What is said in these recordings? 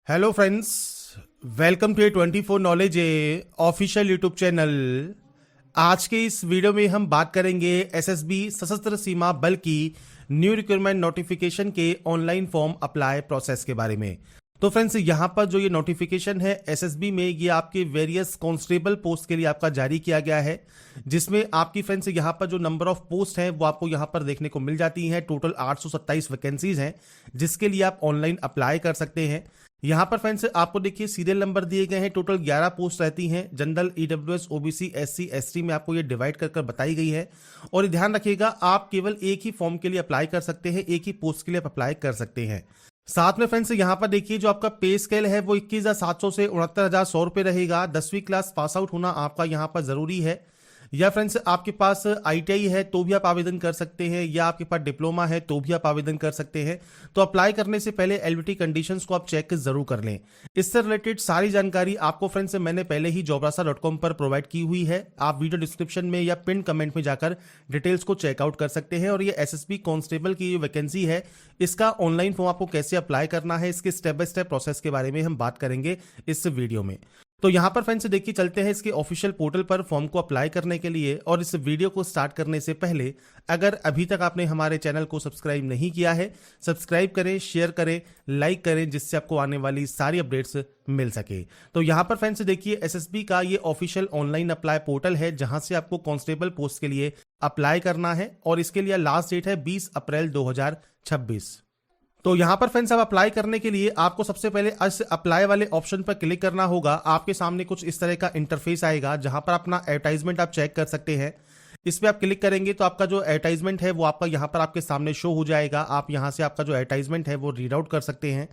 Hello friends, welcome to 24 knowledge official YouTube channel. आज के इस वीडियो में हम बात करेंगे एसएसबी सशस्त्र सीमा बल की न्यू रिक्रूटमेंट नोटिफिकेशन के ऑनलाइन फॉर्म अप्लाई प्रोसेस के बारे में। तो फ्रेंड्स, यहाँ पर जो ये नोटिफिकेशन है एसएसबी में, ये आपके वेरियस कांस्टेबल पोस्ट के लिए आपका जारी किया गया है, जिसमें आपकी फ्रेंड्स यहाँ पर जो नंबर ऑफ पोस्ट हैं वो आपको यहाँ पर देखने को मिल जाती हैं। टोटल 827 वैकेंसीज हैं जिसके लिए आप ऑनलाइन अप्लाई कर सकते हैं। यहाँ पर फ्रेंड्स आपको देखिए सीरियल नंबर दिए गए हैं। टोटल 11 पोस्ट रहती हैं। General, EWS, OBC, SC, ST में आपको ये डिवाइड कर बताई गई है। और ध्यान रखिएगा, आप केवल एक ही फॉर्म के लिए अप्लाई कर सकते हैं, एक ही पोस्ट के लिए आप अप्लाई कर सकते हैं। साथ में फ्रेंड्स यहाँ पर देखिए जो आपका पे स्केल है वो 21,700 से 69,100 रुपये रहेगा। 10वीं क्लास पास आउट होना आपका यहाँ पर जरूरी है। या फ्रेंड्स आपके पास आईटीआई है तो भी आप आवेदन कर सकते हैं, या आपके पास डिप्लोमा है तो भी आप आवेदन कर सकते हैं। तो अप्लाई करने से पहले एलिजिबिलिटी कंडीशंस को आप चेक जरूर कर लें। इससे रिलेटेड सारी जानकारी आपको फ्रेंड्स मैंने पहले ही jobrasa.com पर प्रोवाइड की हुई है। आप वीडियो डिस्क्रिप्शन में या पिन कमेंट में जाकर डिटेल्स को चेकआउट कर सकते हैं। और ये एसएसबी कांस्टेबल की वैकेंसी है, इसका ऑनलाइन फॉर्म आपको कैसे अप्लाई करना है, इसके स्टेप बाय स्टेप प्रोसेस के बारे में हम बात करेंगे इस वीडियो में। तो यहाँ पर फ्रेंड्स देखिए चलते हैं इसके ऑफिशियल पोर्टल पर फॉर्म को अप्लाई करने के लिए। और इस वीडियो को स्टार्ट करने से पहले अगर अभी तक आपने हमारे चैनल को सब्सक्राइब नहीं किया है, सब्सक्राइब करें, शेयर करें, लाइक करें, जिससे आपको आने वाली सारी अपडेट्स मिल सके। तो यहाँ पर फ्रेंड्स देखिए एसएसबी का ये ऑफिशियल ऑनलाइन अप्लाई पोर्टल है, जहां से आपको कांस्टेबल पोस्ट के लिए अप्लाई करना है। और इसके लिए लास्ट डेट है 20 अप्रैल 2026। तो यहां पर फ्रेंड्स अब अप्लाई करने के लिए आपको सबसे पहले इस अप्लाई वाले ऑप्शन पर क्लिक करना होगा। आपके सामने कुछ इस तरह का इंटरफेस आएगा, जहां पर अपना एडवर्टाइजमेंट आप चेक कर सकते हैं। इस पे आप क्लिक करेंगे तो आपका जो एडवर्टाइजमेंट है वो आपका यहां पर आपके सामने शो हो जाएगा। आप यहां से आपका जो एडवर्टाइजमेंट है वो रीड आउट कर सकते हैं।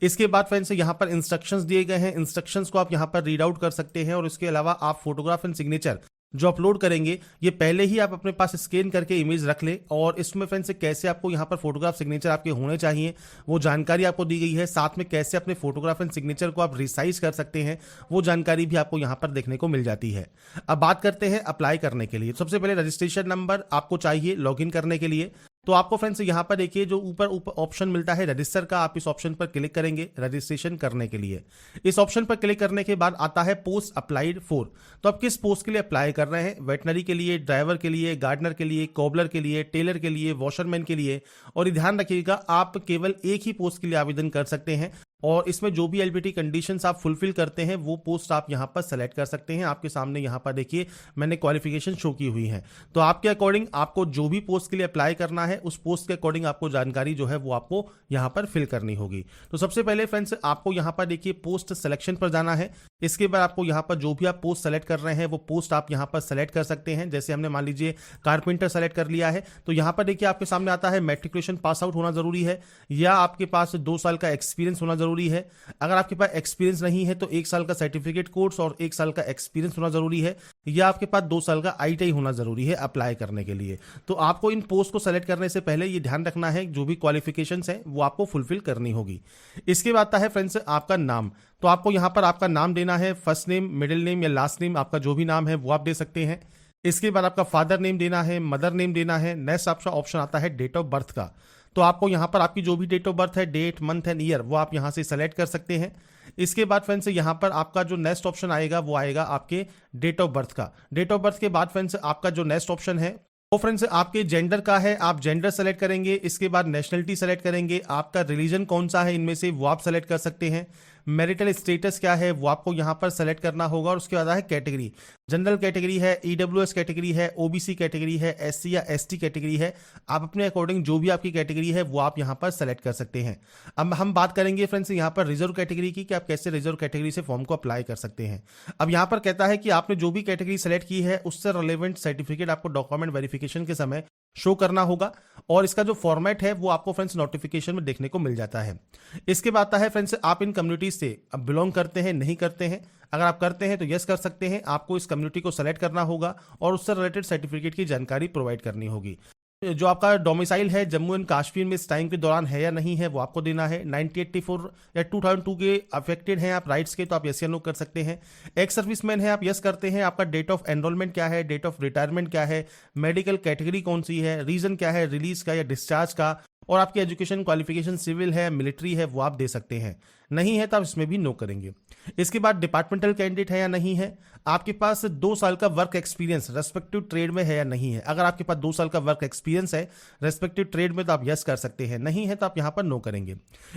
इसके बाद फ्रेंड्स यहाँ पर इंस्ट्रक्शंस दिए गए हैं, इंस्ट्रक्शंस को आप यहाँ पर रीड आउट कर सकते हैं। और इसके अलावा आप फोटोग्राफ एंड सिग्नेचर जो अपलोड करेंगे ये पहले ही आप अपने पास स्कैन करके इमेज रख ले। और इसमें फ्रेंड्स कैसे आपको यहाँ पर फोटोग्राफ सिग्नेचर आपके होने चाहिए वो जानकारी आपको दी गई है। साथ में कैसे अपने फोटोग्राफ एंड सिग्नेचर को आप रिसाइज कर सकते हैं वो जानकारी भी आपको यहाँ पर देखने को मिल जाती है। अब बात करते हैं अप्लाई करने के लिए। सबसे पहले रजिस्ट्रेशन नंबर आपको चाहिए लॉगिन करने के लिए। तो आपको फ्रेंड्स यहाँ पर देखिए जो ऊपर ऑप्शन मिलता है रजिस्टर का, आप इस ऑप्शन पर क्लिक करेंगे रजिस्ट्रेशन करने के लिए। इस ऑप्शन पर क्लिक करने के बाद आता है पोस्ट अप्लाइड फॉर। तो आप किस पोस्ट के लिए अप्लाई कर रहे हैं? वेटनरी के लिए, ड्राइवर के लिए, गार्डनर के लिए, कोबलर के लिए, टेलर के लिए, वॉशरमैन के लिए। और ध्यान रखिएगा आप केवल एक ही पोस्ट के लिए आवेदन कर सकते हैं। और इसमें जो भी एलिजिबिलिटी कंडीशंस आप फुलफिल करते हैं वो पोस्ट आप यहां पर सेलेक्ट कर सकते हैं। आपके सामने यहां पर देखिए मैंने क्वालिफिकेशन शो की हुई है। तो आपके अकॉर्डिंग आपको जो भी पोस्ट के लिए अप्लाई करना है उस पोस्ट के अकॉर्डिंग आपको जानकारी जो है वो आपको यहां पर फिल करनी होगी। तो सबसे पहले फ्रेंड्स आपको यहां पर देखिए पोस्ट सिलेक्शन पर जाना है। इसके बाद आपको यहां पर जो भी आप पोस्ट सेलेक्ट कर रहे हैं वो पोस्ट आप यहां पर सेलेक्ट कर सकते हैं। जैसे हमने मान लीजिए कारपेंटर सेलेक्ट कर लिया है, तो यहां पर देखिए आपके सामने आता है मैट्रिकुलेशन पास आउट होना जरूरी है, या आपके पास 2 साल का एक्सपीरियंस होना जरूरी है। अगर आपके पास एक्सपीरियंस नहीं है तो 1 साल का सर्टिफिकेट कोर्स और 1 साल का एक्सपीरियंस होना जरूरी है, या आपके पास 2 साल का आईटीआई होना जरूरी है अप्लाई करने के लिए। तो आपको इन पोस्ट को सेलेक्ट करने से पहले ये ध्यान रखना है जो भी क्वालिफिकेशंस हैं वो आपको फुलफिल करनी होगी। इसके बाद आता है फ्रेंड्स आपका नाम। तो आपको यहां पर आपका नाम देना है, फर्स्ट नेम, मिडिल नेम या लास्ट नेम, आपका जो भी नाम है वो आप दे सकते हैं। इसके बाद आपका फादर नेम देना है, मदर नेम देना है। नेक्स्ट आपका ऑप्शन आता है डेट ऑफ बर्थ का। तो आपको यहां पर आपकी जो भी डेट ऑफ बर्थ है, डेट, मंथ एंड ईयर, वो आप यहां से सेलेक्ट कर सकते हैं। इसके बाद फ्रेंड्स यहां पर आपका जो नेक्स्ट ऑप्शन आएगा वो आएगा आपके डेट ऑफ बर्थ का। डेट ऑफ बर्थ के बाद फ्रेंड्स आपका जो नेक्स्ट ऑप्शन है वो फ्रेंड्स आपके जेंडर का है, आप जेंडर सेलेक्ट करेंगे। इसके बाद नेशनलिटी सेलेक्ट करेंगे, आपका रिलीजन कौन सा है इनमें से वो आप सेलेक्ट कर सकते हैं। मैरिटल स्टेटस क्या है वो आपको यहां पर सेलेक्ट करना होगा। और उसके बाद है कैटेगरी, जनरल कैटेगरी है, ईडब्ल्यूएस कैटेगरी है, ओबीसी कैटेगरी है, एससी या एसटी कैटेगरी है। आप अपने अकॉर्डिंग जो भी आपकी कैटेगरी है वो आप यहां पर सेलेक्ट कर सकते हैं। अब हम बात करेंगे फ्रेंड्स यहां पर रिजर्व कैटेगरी की, कि आप कैसे रिजर्व कैटेगरी से फॉर्म को अप्लाई कर सकते हैं। अब यहां पर कहता है कि आपने जो भी कैटेगरी सेलेक्ट की है उससे रिलेवेंट सर्टिफिकेट आपको डॉक्यूमेंट वेरिफिकेशन के समय शो करना होगा। और इसका जो फॉर्मेट है वो आपको फ्रेंड्स नोटिफिकेशन में देखने को मिल जाता है। इसके बाद आता है फ्रेंड्स आप इन कम्युनिटी से अब बिलोंग करते हैं नहीं करते हैं। अगर आप करते हैं तो यस कर सकते हैं, आपको इस कम्युनिटी को सेलेक्ट करना होगा और उससे रिलेटेड सर्टिफिकेट की जानकारी प्रोवाइड करनी होगी। जो आपका डोमिसाइल है जम्मू एंड कश्मीर में इस टाइम के दौरान है या नहीं है वो आपको देना है। 1984 या 2002 के अफेक्टेड हैं आप राइट्स के, तो आप यस या नो कर सकते हैं। एक्स सर्विसमैन है आप यस करते हैं। आपका डेट ऑफ एनरोलमेंट क्या है, डेट ऑफ रिटायरमेंट क्या है, मेडिकल कैटेगरी कौन सी है, रीजन क्या है रिलीज का या डिस्चार्ज का, और आपकी एजुकेशन क्वालिफिकेशन सिविल है, मिलिट्री है, वो आप दे सकते हैं। नहीं है तो आप इसमें भी नो करेंगे। इसके बाद डिपार्टमेंटल कैंडिडेट है या नहीं है, आपके पास 2 साल का वर्क एक्सपीरियंस रेस्पेक्टिव ट्रेड में है या नहीं है। अगर आपके पास 2 साल का वर्क एक्सपीरियंस है रेस्पेक्टिव ट्रेड में तो आप यस कर सकते हैं, नहीं है तो आप यहां पर नो करेंगे।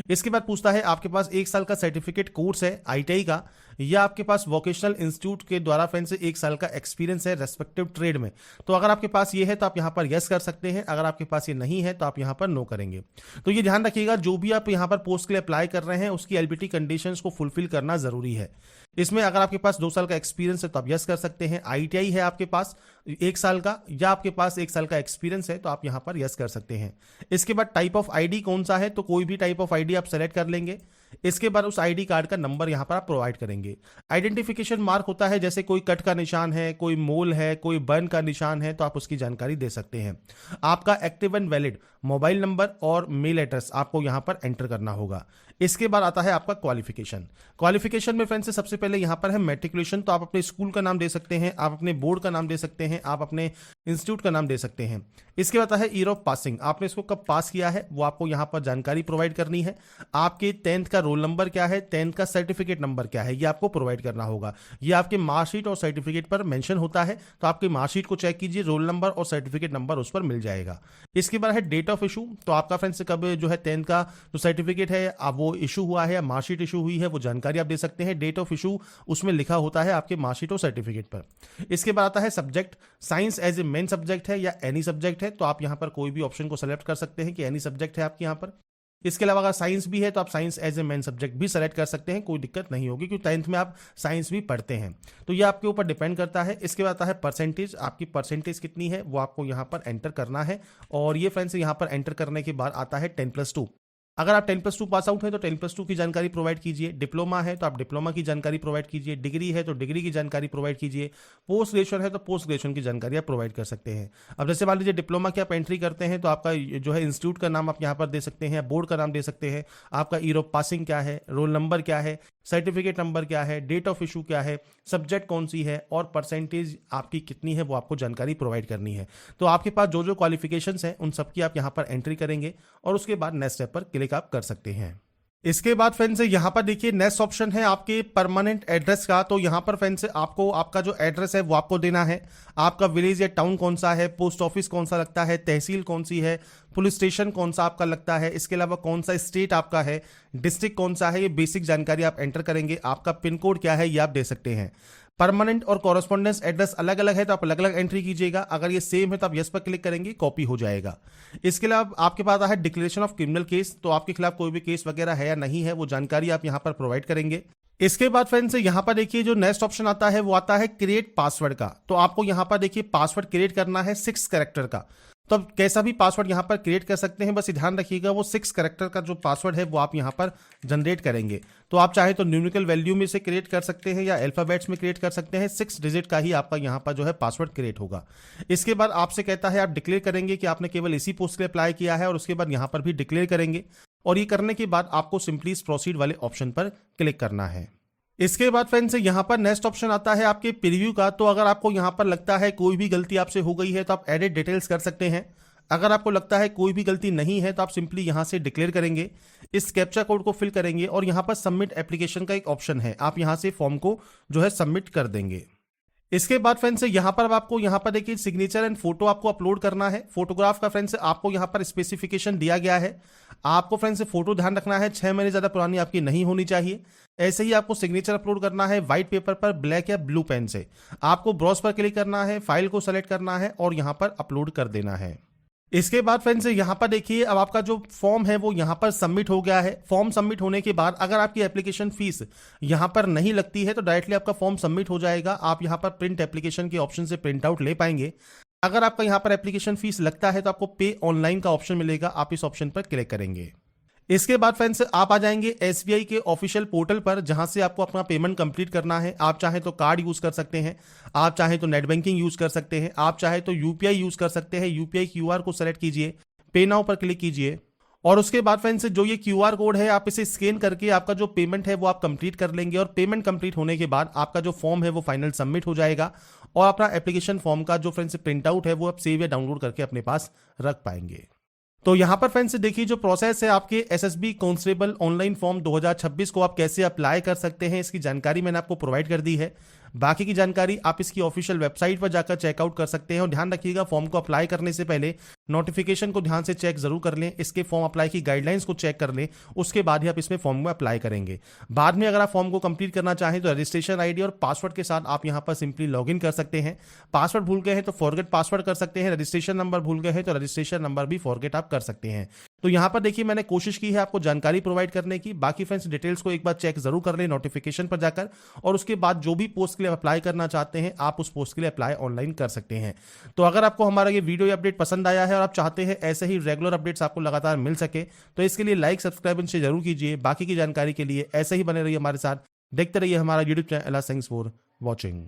इसके बाद पूछता है आपके पास 1 साल का सर्टिफिकेट कोर्स है ITI का, या आपके पास वोकेशनल इंस्टीट्यूट के द्वारा फ्रेंड से 1 साल का एक्सपीरियंस है रेस्पेक्टिव ट्रेड में। तो अगर आपके पास ये है तो आप यहां पर यस कर सकते हैं, अगर आपके पास ये नहीं है तो आप यहां पर नो करेंगे। तो ये ध्यान रखिएगा, जो भी आप यहां पर पोस्ट के लिए अप्लाई कर रहे हैं उसकी एलिजिबिलिटी कंडीशंस को फुलफिल करना जरूरी है। इसमें अगर आपके पास 2 साल का एक्सपीरियंस है तो आप यस कर सकते हैं, ITI है आपके पास 1 साल का, या आपके पास 1 साल का एक्सपीरियंस है तो आप यहां पर यस कर सकते हैं। इसके बाद टाइप ऑफ ID कौन सा है, तो कोई भी टाइप ऑफ ID आप सेलेक्ट कर लेंगे। इसके बाद उस ID कार्ड का नंबर यहां पर आप प्रोवाइड करेंगे। आइडेंटिफिकेशन मार्क होता है, जैसे कोई कट का निशान है, कोई मोल है, कोई बर्न का निशान है, तो आप उसकी जानकारी दे सकते हैं। आपका active and valid mobile number और मेल एड्रेस आपको यहां पर एंटर करना होगा। इसके बाद आता है आपका क्वालिफिकेशन में फ्रेंड्स सबसे पहले यहां पर है मैट्रिकुलेशन, तो आप अपने स्कूल का नाम दे सकते हैं, आप अपने बोर्ड का नाम दे सकते हैं, आप अपने इंस्टीट्यूट का नाम दे सकते हैं। इसके बाद है ईयर ऑफ पासिंग, आपने इसको कब पास किया है वो आपको यहां पर जानकारी प्रोवाइड करनी है। आपके 10th का रोल नंबर क्या है, 10th का सर्टिफिकेट नंबर क्या है, ये आपको प्रोवाइड करना होगा। ये आपके मार्कशीट और सर्टिफिकेट पर मेंशन होता है, तो आपकी मार्कशीट को चेक कीजिए, रोल नंबर और सर्टिफिकेट नंबर उस पर मिल जाएगा। इसके बाद है डेट ऑफ इशू, तो आपका फ्रेंड्स कब जो है 10th का जो सर्टिफिकेट है अब वो इशू हुआ है या मार्कशीट इशू हुई है, वो जानकारी आप दे सकते हैं। डेट ऑफ इशू उसमें लिखा होता है आपके मार्कशीट और सर्टिफिकेट पर। इसके बाद आता है subject, science as a main subject है या एनी सब्जेक्ट है, तो आप यहां पर कोई भी ऑप्शन को सेलेक्ट कर सकते हैं कि एनी सब्जेक्ट है आपके यहां पर। इसके अलावा अगर साइंस भी है तो आप science as a main subject भी सेलेक्ट कर सकते हैं, कोई दिक्कत नहीं होगी क्योंकि 10th में आप साइंस भी पढ़ते हैं, तो ये आपके ऊपर डिपेंड करता है। इसके बाद आता है परसेंटेज, आपकी परसेंटेज कितनी है वो आपको यहां पर एंटर करना है। और ये फ्रेंड्स यहां पर एंटर करने के बाद आता है 10+2, अगर आप 10+2 पास आउट है तो 10+2 की जानकारी प्रोवाइड कीजिए। डिप्लोमा है तो आप डिप्लोमा की जानकारी प्रोवाइड कीजिए। डिग्री है तो डिग्री की जानकारी प्रोवाइड कीजिए। पोस्ट ग्रेजुएशन है तो पोस्ट ग्रेजुएशन की जानकारी आप प्रोवाइड कर सकते हैं। अब जैसे मान लीजिए डिप्लोमा की आप एंट्री करते हैं तो आपका जो है इंस्टीट्यूट का नाम आप यहाँ पर दे सकते हैं, बोर्ड का नाम दे सकते हैं, आपका ईयर ऑफ पासिंग क्या है, रोल नंबर क्या है, सर्टिफिकेट नंबर क्या है, डेट ऑफ इशू क्या है, सब्जेक्ट कौन सी है और परसेंटेज आपकी कितनी है वो आपको जानकारी प्रोवाइड करनी है। तो आपके पास जो जो क्वालिफिकेशंस हैं उन सब की आप यहाँ पर एंट्री करेंगे और उसके बाद नेक्स्ट स्टेप पर क्लिक आप कर सकते हैं। इसके बाद फ्रेंड्स यहाँ पर देखिए नेक्स्ट ऑप्शन है आपके परमानेंट एड्रेस का। तो यहाँ पर फ्रेंड्स आपको आपका जो एड्रेस है वो आपको देना है। आपका विलेज या टाउन कौन सा है, पोस्ट ऑफिस कौन सा लगता है, तहसील कौन सी है, पुलिस स्टेशन कौन सा आपका लगता है, इसके अलावा कौन सा स्टेट आपका है, डिस्ट्रिक्ट कौन सा है, ये बेसिक जानकारी आप एंटर करेंगे। आपका पिन कोड क्या है ये आप दे सकते हैं। परमानेंट और कॉरेस्पॉन्डेंस एड्रेस अलग अलग है तो आप अलग अलग एंट्री कीजिएगा। अगर ये सेम है तो आप यस पर क्लिक करेंगे, कॉपी हो जाएगा। इसके अलावा आपके पास है डिक्लेरेशन ऑफ क्रिमिनल केस, तो आपके खिलाफ कोई भी केस वगैरह है या नहीं है वो जानकारी आप यहां पर प्रोवाइड करेंगे। इसके बाद फ्रेंड्स यहां पर देखिए जो नेक्स्ट ऑप्शन आता है वो आता है क्रिएट पासवर्ड का। तो आपको यहां पर देखिए पासवर्ड क्रिएट करना है 6 कैरेक्टर का। तो आप कैसा भी पासवर्ड यहां पर क्रिएट कर सकते हैं, बस ध्यान रखिएगा वो 6 कैरेक्टर का जो पासवर्ड है वो आप यहां पर जनरेट करेंगे। तो आप चाहे तो न्यूमेरिकल वैल्यू में से क्रिएट कर सकते हैं या अल्फाबेट्स में क्रिएट कर सकते हैं। 6 डिजिट का ही आपका यहां पर जो है पासवर्ड क्रिएट होगा। इसके बाद आपसे कहता है आप डिक्लेयर करेंगे कि आपने केवल इसी पोस्ट के लिए अप्लाई किया है और उसके बाद यहां पर भी डिक्लेयर करेंगे। और ये करने के बाद आपको सिंपली प्रोसीड वाले ऑप्शन पर क्लिक करना है। इसके बाद फ्रेंड्स यहां पर नेक्स्ट ऑप्शन आता है आपके प्रीव्यू का। तो अगर आपको यहां पर लगता है कोई भी गलती आपसे हो गई है तो आप एडिट डिटेल्स कर सकते हैं। अगर आपको लगता है कोई भी गलती नहीं है तो आप सिंपली यहां से डिक्लेयर करेंगे, इस कैप्चा कोड को फिल करेंगे और यहां पर सबमिट एप्लीकेशन का एक ऑप्शन है, आप यहां से फॉर्म को जो है सबमिट कर देंगे। इसके बाद फ्रेंड्स यहां पर आपको यहां पर देखिए सिग्नेचर एंड फोटो आपको अपलोड करना है। फोटोग्राफ का फ्रेंड्स आपको यहां पर स्पेसिफिकेशन दिया गया है। आपको फ्रेंड्स फोटो ध्यान रखना है 6 महीने ज्यादा पुरानी आपकी नहीं होनी चाहिए। ऐसे ही आपको सिग्नेचर अपलोड करना है व्हाइट पेपर पर ब्लैक या ब्लू पेन से। आपको ब्राउज पर क्लिक करना है, फाइल को सेलेक्ट करना है और यहां पर अपलोड कर देना है। इसके बाद फ्रेंड्स यहां पर देखिए अब आपका जो फॉर्म है वो यहां पर सबमिट हो गया है। फॉर्म सबमिट होने के बाद अगर आपकी एप्लीकेशन फीस यहां पर नहीं लगती है तो डायरेक्टली आपका फॉर्म सबमिट हो जाएगा। आप यहां पर प्रिंट एप्लीकेशन के ऑप्शन से प्रिंट आउट ले पाएंगे। अगर आपका यहां पर एप्लीकेशन फीस लगता है तो आपको पे ऑनलाइन का ऑप्शन मिलेगा, आप इस ऑप्शन पर क्लिक करेंगे। इसके बाद फ्रेंड्स आप आ जाएंगे SBI के ऑफिशियल पोर्टल पर जहां से आपको अपना पेमेंट कंप्लीट करना है। आप चाहे तो कार्ड यूज कर सकते हैं, आप चाहे तो नेट बैंकिंग यूज कर सकते हैं, आप चाहे तो UPI यूज कर सकते हैं। UPI QR को सेलेक्ट कीजिए, पे नाउ पर क्लिक कीजिए और उसके बाद फ्रेंड्स जो ये QR कोड है आप इसे स्कैन करके आपका जो पेमेंट है वो आप कंप्लीट कर लेंगे। और पेमेंट कंप्लीट होने के बाद आपका जो फॉर्म है वो फाइनल सबमिट हो जाएगा और अपना एप्लीकेशन फॉर्म का जो फ्रेंड्स प्रिंट आउट है वो आप सेव या डाउनलोड करके अपने पास रख पाएंगे। तो यहाँ पर फ्रेंड्स देखिए जो प्रोसेस है आपके एसएसबी कांस्टेबल ऑनलाइन फॉर्म 2026 को आप कैसे अप्लाई कर सकते हैं, इसकी जानकारी मैंने आपको प्रोवाइड कर दी है। बाकी की जानकारी आप इसकी ऑफिशियल वेबसाइट पर जाकर चेकआउट कर सकते हैं। और ध्यान रखिएगा फॉर्म को अप्लाई करने से पहले नोटिफिकेशन को ध्यान से चेक जरूर कर लें, इसके फॉर्म अप्लाई की गाइडलाइंस को चेक कर लें, उसके बाद ही आप इसमें फॉर्म में अप्लाई करेंगे। बाद में अगर आप फॉर्म को कंप्लीट करना चाहें तो रजिस्ट्रेशन आईडी और पासवर्ड के साथ आप यहां पर सिंपली लॉगिन कर सकते हैं। पासवर्ड भूल गए हैं तो फॉरगेट पासवर्ड कर सकते हैं, रजिस्ट्रेशन नंबर भूल गए हैं तो रजिस्ट्रेशन नंबर भी फॉरगेट आप कर सकते हैं। तो यहां पर देखिए मैंने कोशिश की है आपको जानकारी प्रोवाइड करने की। बाकी फ्रेंड्स डिटेल्स को एक बार चेक जरूर कर लें नोटिफिकेशन पर जाकर, और उसके बाद जो भी पोस्ट के लिए अप्लाई करना चाहते हैं आप उस पोस्ट के लिए अप्लाई ऑनलाइन कर सकते हैं। तो अगर आपको हमारा ये वीडियो या अपडेट पसंद आया है और आप चाहते हैं ऐसे ही रेगुलर अपडेट्स आपको लगातार मिल सके तो इसके लिए लाइक सब्सक्राइब से जरूर कीजिए। बाकी की जानकारी के लिए ऐसे ही बने रहिए हमारे साथ, देखते रहिए हमारा YouTube channel. Thanks for watching.